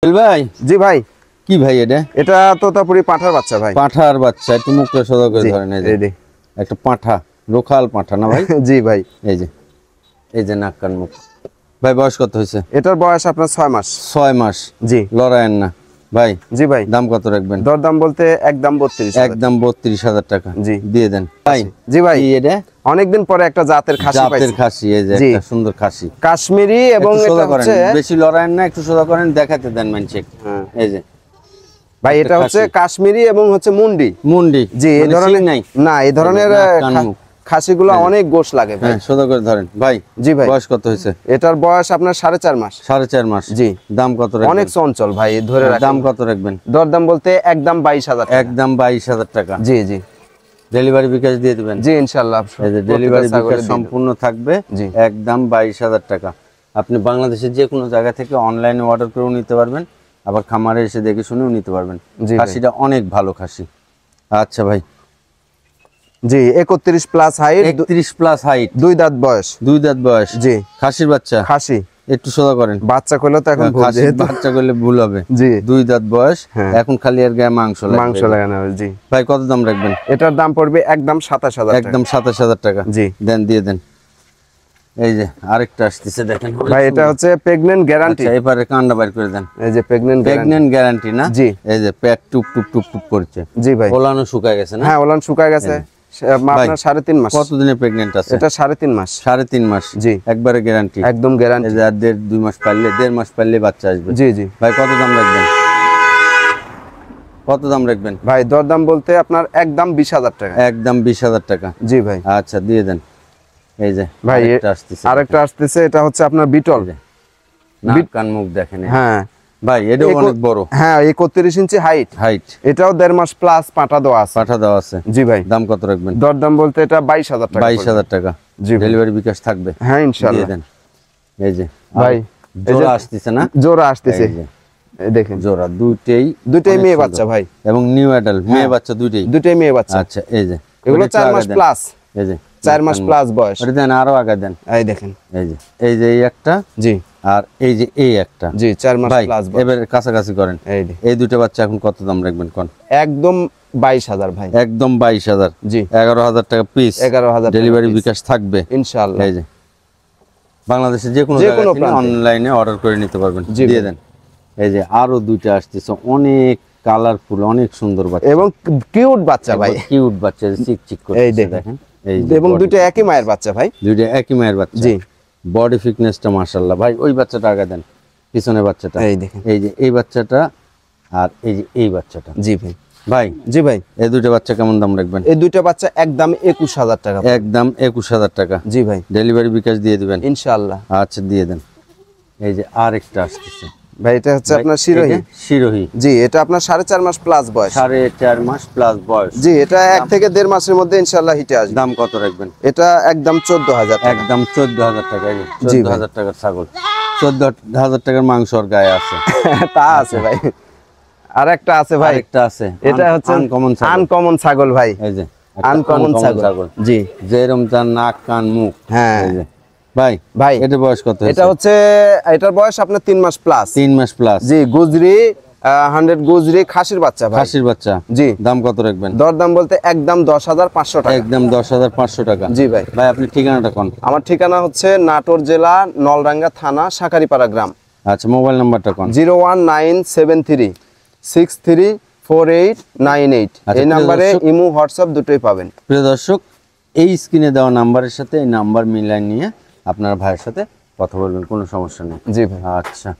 ভাই জি ভাই কি ভাই এটা তোতাপুরি পাঁঠার বাচ্চা ভাই। পাঁঠার বাচ্চা একটু মুখটা সোজা করে ধরেন। এই যে একটা পাঁঠা, লোকাল পাঁঠা না ভাই? জি ভাই। এই যে নাক কান মুখ। ভাই বয়স কত হয়েছে? এটার বয়স আপনার 6 মাস। 6 মাস। জি। লড়ায়েন না ভাই? জি ভাই। দাম কত রাখবেন? দরদাম বলতে একদম 32,000। একদম 32,000 টাকা। জি দিয়ে দেন ভাই। জি ভাই। এটা অনেকদিন পরে একটা জাতের খাসি পাইছি। জাতের খাসি, এই যে একটা সুন্দর খাসি কাশ্মীরি এবং এটা এটা হচ্ছে বেশি লড়ায়েন না, একটু সোজা করেন দেখাতে দেন মানছে। হ্যাঁ এই যে ভাই এটা হচ্ছে কাশ্মীরি এবং হচ্ছে মুন্ডি। মুন্ডি। জি এই ধরনের নাই না, এই ধরনের খাসিগুলো অনেক গোশ লাগে ভাই। হ্যাঁ সোজা করে ধরেন ভাই। জি ভাই। বয়স কত হয়েছে? এটার বয়স আপনার 4.5 মাস। 4.5 মাস। জি। দাম কত রাখবেন? অনেক চঞ্চল ভাই, ধরে রাখেন। দাম কত রাখবেন? দরদাম বলতে একদম 22,000 টাকা। একদম 22,000 টাকা। জি জি। ডেলিভারি বিকাশ দিয়ে দিবেন? জি ইনশাআল্লাহ। এই যে ডেলিভারি বিকাশ সম্পূর্ণ থাকবে। একদম 22,000 টাকা। আপনি বাংলাদেশের যে কোনো জায়গা থেকে অনলাইনে অর্ডার করেও নিতে পারবেন, আবার খামারে এসে দেখে শুনেও নিতে পারবেন। খাসিটা অনেক ভালো খাসি। আচ্ছা ভাই। জি 31 প্লাস হাইট। 31 plus height. 2 দাঁত বয়স। 2 দাঁত বয়স। জি। খাসির বাচ্চা? খাসি। একটু সোজা করেন। বাচ্চা কইলে তো এখন ভুল, যেহেতু বাচ্চা করলে ভুল হবে। জি। 2 দাঁত বয়স, এখন খালি এর গায়ে মাংস লাগানো হবে। জি ভাই। কত দাম রাখবেন? এটার দাম পড়বে একদম 27,000 টাকা। একদম 27,000 টাকা। জি দেন, দিয়ে দেন। এই যে আরেকটা আসছে দেখেন ভাই, এটা হচ্ছে প্রেগন্যান্ট গ্যারান্টি। আচ্ছা এবারে কান্ডা বাইর করে দেন। এই যে প্রেগন্যান্ট গ্যারান্টি না? জি। এই যে পেট টুপ টুপ টুপ টুপ করছে। জি ভাই। ওলানো শুকায় গেছে না? হ্যাঁ ওলান শুকায় গেছে। আপনার 3.5 মাস। কতদিনে প্রেগন্যান্ট আছে? এটা 3.5 মাস। 3.5 মাস। জি। একবারে গ্যারান্টি। একদম গ্যারান্টি। এই যে আর 1.5-2 মাস পারলে, 1.5 মাস পারলে বাচ্চা আসবে। জি জি। ভাই কত দাম রাখবেন? কত দাম রাখবেন? ভাই দরদাম বলতে আপনার একদম 20,000 টাকা। একদম 20,000 টাকা। জি ভাই। আচ্ছা দিয়ে দেন। এই যে ভাই আরেকটা আসতেছে, এটা হচ্ছে আপনার বিটল। নাক কান মুখ দেখেন। হ্যাঁ ভাই এটাও অনেক বড়। হ্যাঁ 31 ইঞ্চি হাইট। এটাও 1.5 মাস প্লাস পাঠা দেওয়া আছে। পাঠা দেওয়া আছে। জি ভাই। দাম কত রাখবেন? দরদাম বলতে এটা 22,000 টাকা। 22,000 টাকা। জি। ডেলিভারি বিকাশ থাকবে? হ্যাঁ ইনশাআল্লাহ। দিয়ে দেন। এই যে ভাই জোড়া আসতেছে না? জোড়া আসতেছে। এই দেখেন জোড়া দুইটাই মেয়ে বাচ্চা ভাই। এবং নিউ অ্যাডাল্ট মেয়ে বাচ্চা দুইটাই মেয়ে বাচ্চা। আচ্ছা এই যে এগুলো 4 মাস প্লাস। এই যে 4 মাস প্লাস বয়স। ওটা দেন, আরো আগে দেন। এই দেখেন। এই যে এই একটা। জি। আর এই যে এই একটা। জি 4 মাস প্লাস বয়স। এবারে কাছাকাছি করেন। এই দুটো বাচ্চা এখন কত দাম রাখবেন কোন? একদম 22,000 ভাই। একদম 22,000। জি। 11,000 টাকা পিস। 11,000 ডেলিভারি বিকাশ থাকবে ইনশাআল্লাহ। এই যে বাংলাদেশের যে কোনো জায়গা থেকে অনলাইনে অর্ডার করে নিতে পারবেন। দিয়ে দেন। এই যে আরো দুইটা আসতেছে, অনেক কালারফুল, অনেক সুন্দর বাচ্চা এবং কিউট বাচ্চা ভাই। কিউট বাচ্চা, চিকচিক করে দেখেন। এবং দুইটা একই মায়ের বাচ্চা ভাই। দুইটা একই মায়ের বাচ্চা। জি। বডি ফিটনেসটা মাশাআল্লাহ ভাই। ওই বাচ্চাটা আগে দেন, পিছনের বাচ্চাটা। এই দেখেন। এই যে এই বাচ্চাটা আর এই যে এই বাচ্চাটা। জি ভাই। ভাই জি ভাই। এই দুইটা বাচ্চা কেমন দাম রাখবেন? এই দুইটা বাচ্চা একদম 21,000 টাকা। একদম 21,000 টাকা। জি ভাই। ডেলিভারি বিকাশ দিয়ে দিবেন ইনশাআল্লাহ। আচ্ছা দিয়ে দেন। এই যে আরেকটা আসতেছে ভাই, এটা হচ্ছে আপনার শিরোহী। জি, এটা আপনার 4.5 মাস প্লাস বয়স। 4.5 মাস প্লাস বয়স। জি, এটা 1 থেকে 1.5 মাসের মধ্যে ইনশাআল্লাহ হিটে আসবে। দাম কত রাখবেন? এটা একদম 14,000 টাকা। একদম 14,000 টাকা। 14,000 টাকার ছাগল, 14,000 টাকার মাংস আর গায়ে আছে। তা আছে ভাই। আরেকটা আছে ভাই। আরেকটা আছে। এটা হচ্ছে আনকমন ছাগল ভাই। এই যে আনকমন ছাগল। জি। যেরকম তার নাক কান মুখ। হ্যাঁ ভাই এটার বয়স কত? এটা হচ্ছে এটার বয়স আপনার 3 মাস প্লাস। 3 মাস প্লাস। জি, গুজরি 100 গুজরি খাসির বাচ্চা ভাই। খাসির বাচ্চা। জি। দাম কত রাখবেন? দরদাম বলতে একদম 10,500 টাকা। একদম 10,500 টাকা। জি ভাই। ভাই আপনি ঠিকানাটা কোন? আমার ঠিকানা হচ্ছে নাটোর জেলা নলডাঙ্গা থানা শাকারিপাড়া গ্রাম। আচ্ছা মোবাইল নাম্বারটা কোন? 01973 634898। এই নম্বরে ইমো হোয়াটসঅ্যাপ দুটোই পাবেন। প্রিয় দর্শক, এই স্ক্রিনে দেওয়া নাম্বারের সাথে এই নাম্বার মিলাই নিয়ে আপনার ভাইয়ের সাথে কথা বলবেন, কোনো সমস্যা নেই। জি ভাই। আচ্ছা।